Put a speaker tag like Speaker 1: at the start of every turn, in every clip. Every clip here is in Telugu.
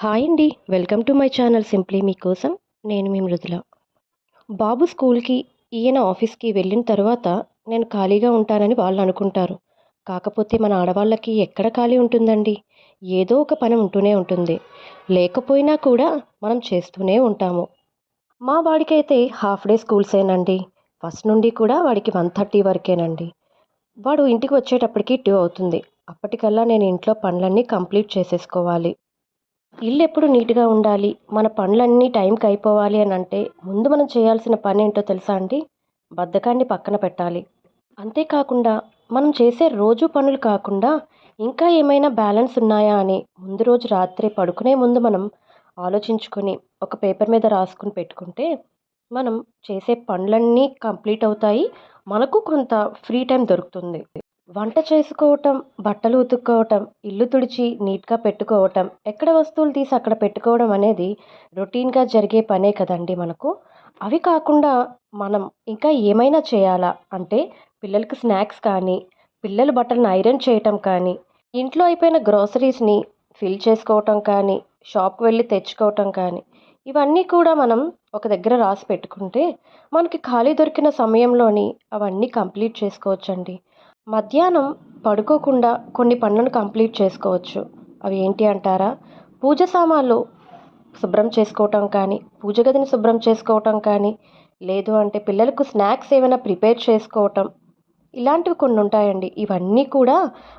Speaker 1: హాయ్ అండి. Welcome to my channel simply మీకోసం. నేను మీ మృదుల. బాబు స్కూల్‌కి, ఈయన ఆఫీస్‌కి వెళ్ళిన తర్వాత నేను ఖాళీగా ఉంటానని వాళ్ళనుకుంటారు. కాకపోతే మన ఆడవాళ్ళకి ఎక్కడ ఖాళీ ఉంటుందండి? ఏదో ఒక పని ఉంటూనే ఉంటుంది. లేకపోయినా కూడా మనం చేస్తూనే ఉంటాము. మా వాడికైతే హాఫ్ డే స్కూల్సేనండి. ఫస్ట్ నుండి కూడా వాడికి 1:30 వరకేనండి. వాడు ఇంటికి వచ్చేటప్పటికి 2 అవుతుంది. అప్పటికల్లా నేను ఇంట్లో పనులన్నీ కంప్లీట్ చేసేసుకోవాలి. ఇల్లెప్పుడు నీట్‌గా ఉండాలి, మన పనులన్నీ టైంకి అయిపోవాలి అనంటే, ముందు మనం చేయాల్సిన పనేంటో తెలుసా అండి? బద్ధకాన్ని పక్కన పెట్టాలి. అంతేకాకుండా మనం చేసే రోజు పనులు కాకుండా, ఇంకా ఏమైనా బ్యాలెన్స్ ఉన్నాయా అని ముందు రోజు రాత్రి పడుకునే ముందు మనం ఆలోచించుకొని, ఒక పేపర్ మీద రాసుకొని పెట్టుకుంటే, మనం చేసే పనులన్నీ కంప్లీట్ అవుతాయి. మనకు కొంత ఫ్రీ టైమ్ దొరుకుతుంది. వంట చేసుకోవటం, బట్టలు ఉతుక్కోవటం, ఇల్లు తుడిచి నీట్‌గా పెట్టుకోవటం, ఎక్కడ వస్తువులు తీసి అక్కడ పెట్టుకోవడం అనేది రొటీన్‌గా జరిగే పనే కదండీ మనకు. అవి కాకుండా మనం ఇంకా ఏమైనా చేయాలా అంటే పిల్లలకి స్నాక్స్ కానీ, పిల్లల బట్టలను ఐరన్ చేయటం కానీ, ఇంట్లో అయిపోయిన గ్రోసరీస్‌ని ఫిల్ చేసుకోవటం కానీ, షాప్‌కి వెళ్లి తెచ్చుకోవటం కానీ, ఇవన్నీ కూడా మనం ఒక దగ్గర రాసి పెట్టుకుంటే, మనకి ఖాళీ దొరికిన సమయంలోని అవన్నీ కంప్లీట్ చేసుకోవచ్చండి. మధ్యాహ్నం పడుకోకుండా కొన్ని పనులను కంప్లీట్ చేసుకోవచ్చు. అవి ఏంటి అంటారా? పూజ సామాన్లు శుభ్రం చేసుకోవటం కానీ, పూజ గదిని శుభ్రం చేసుకోవటం కానీ, లేదు అంటే పిల్లలకు స్నాక్స్ ఏమైనా ప్రిపేర్ చేసుకోవటం. ఇలాంటివి కొన్ని ఉంటాయండి. ఇవన్నీ కూడా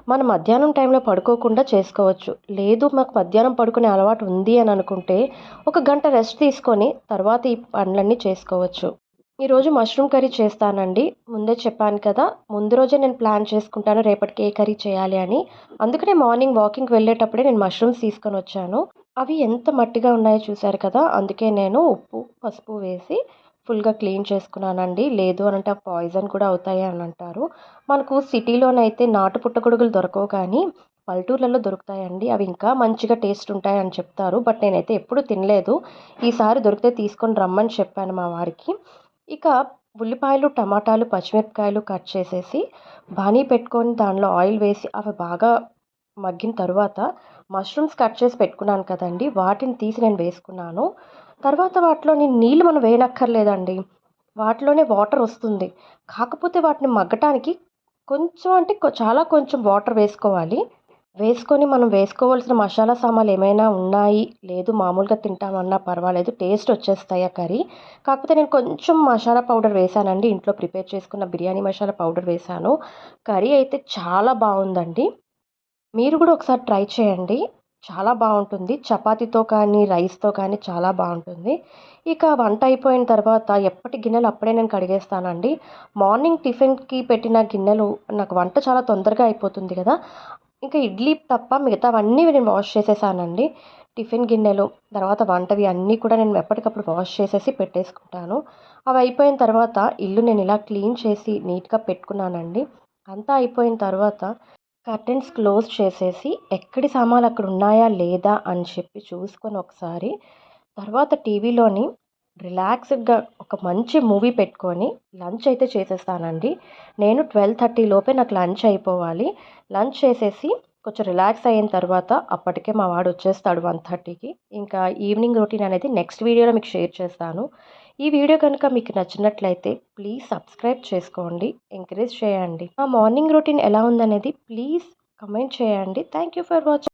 Speaker 1: మనం మధ్యాహ్నం టైంలో పడుకోకుండా చేసుకోవచ్చు. లేదు మాకు మధ్యాహ్నం పడుకునే అలవాటు ఉంది అని అనుకుంటే, ఒక గంట రెస్ట్ తీసుకొని తర్వాత ఈ పనులన్నీ చేసుకోవచ్చు. ఈరోజు మష్రూమ్ కర్రీ చేస్తానండి. ముందే చెప్పాను కదా! ముందు రోజే నేను ప్లాన్ చేసుకుంటాను రేపటికి ఏ కర్రీ చేయాలి అని. అందుకనే మార్నింగ్ వాకింగ్‌కి వెళ్ళేటప్పుడే నేను మష్రూమ్స్ తీసుకొనొచ్చాను. అవి ఎంత మట్టిగా ఉన్నాయో చూసారు కదా! అందుకే నేను ఉప్పు, పసుపు వేసి ఫుల్‌గా క్లీన్ చేసుకున్నానండి. లేదు అనంటే అవి పాయిజన్ కూడా అవుతాయి అని అంటారు. మనకు సిటీలోనైతే నాటు పుట్టగొడుగులు దొరకవు కానీ పల్లెటూర్లలో దొరుకుతాయండి. అవి ఇంకా మంచిగా టేస్ట్ ఉంటాయని చెప్తారు. బట్ నేనైతే ఎప్పుడు తినలేదు. ఈసారి దొరికితే తీసుకొని రమ్మని చెప్పాను మా వారికి. ఇక ఉల్లిపాయలు, టమాటాలు, పచ్చిమిరపకాయలు కట్ చేసేసి బాణీ పెట్టుకొని దానిలో ఆయిల్ వేసి అవి బాగా మగ్గిన తరువాత మష్రూమ్స్ కట్ చేసి పెట్టుకున్నాను కదండీ! వాటిని తీసి నేను వేసుకున్నాను. తర్వాత వాటిలోని నీళ్ళు మనం వేయనక్కర్లేదండి. వాటిలోనే వాటర్ వస్తుంది. కాకపోతే వాటిని మగ్గటానికి కొంచెం అంటే చాలా కొంచెం వాటర్ వేసుకోవాలి. వేసుకొని మనం వేసుకోవాల్సిన మసాలా సామాన్లు ఏమైనా ఉన్నాయి, లేదు మామూలుగా తింటామన్నా పర్వాలేదు. టేస్ట్ వచ్చేస్తాయి ఆ కర్రీ. కాకపోతే నేను కొంచెం మసాలా పౌడర్ వేశానండి. ఇంట్లో ప్రిపేర్ చేసుకున్న బిర్యానీ మసాలా పౌడర్ వేశాను. కర్రీ అయితే చాలా బావుందండి. మీరు కూడా ఒకసారి ట్రై చేయండి. చాలా బావుంటుంది. చపాతీతో కానీ, రైస్‌తో కానీ చాలా బావుంటుంది. ఇక వంట అయిపోయిన తర్వాత ఎప్పటి గిన్నెలు అప్పుడే నేను కడిగేస్తానండి. మార్నింగ్ టిఫిన్‌కి పెట్టిన గిన్నెలు నాకు వంట చాలా తొందరగా అయిపోతుంది గదా! ఇంకా ఇడ్లీ తప్ప మిగతావన్నీ నేను వాష్ చేసేసానండి. టిఫిన్ గిన్నెలు, తర్వాత వంటవి అన్నీ కూడా నేను ఎప్పటికప్పుడు వాష్ చేసేసి పెట్టేసుకుంటాను. అవి అయిపోయిన తర్వాత ఇల్లు నేను ఇలా క్లీన్ చేసి నీట్‌గా పెట్టుకున్నానండి. అంతా అయిపోయిన తర్వాత కర్టెన్స్ క్లోజ్ చేసేసి ఎక్కడి సామాన్లు అక్కడ ఉన్నాయా లేదా అని చెప్పి చూసుకొని ఒకసారి తర్వాత టీవీలోని రిలాక్స్డ్‌గా ఒక మంచి మూవీ పెట్టుకొని లంచ్ అయితే చేసేస్తానండి. నేను 12:30 లోపే నాకు లంచ్ అయిపోవాలి. లంచ్ చేసేసి కొంచెం రిలాక్స్ అయిన తర్వాత అప్పటికే మా వాడు వచ్చేస్తాడు 1:30కి. ఇంకా ఈవినింగ్ రొటీన్ అనేది నెక్స్ట్ వీడియోలో మీకు షేర్ చేస్తాను. ఈ వీడియో కనుక మీకు నచ్చినట్లయితే ప్లీజ్ సబ్స్క్రైబ్ చేసుకోండి. ఎంకరేజ్ చేయండి. మా మార్నింగ్ రొటీన్ ఎలా ఉందనేది ప్లీజ్ కమెంట్ చేయండి. Thank you for watching.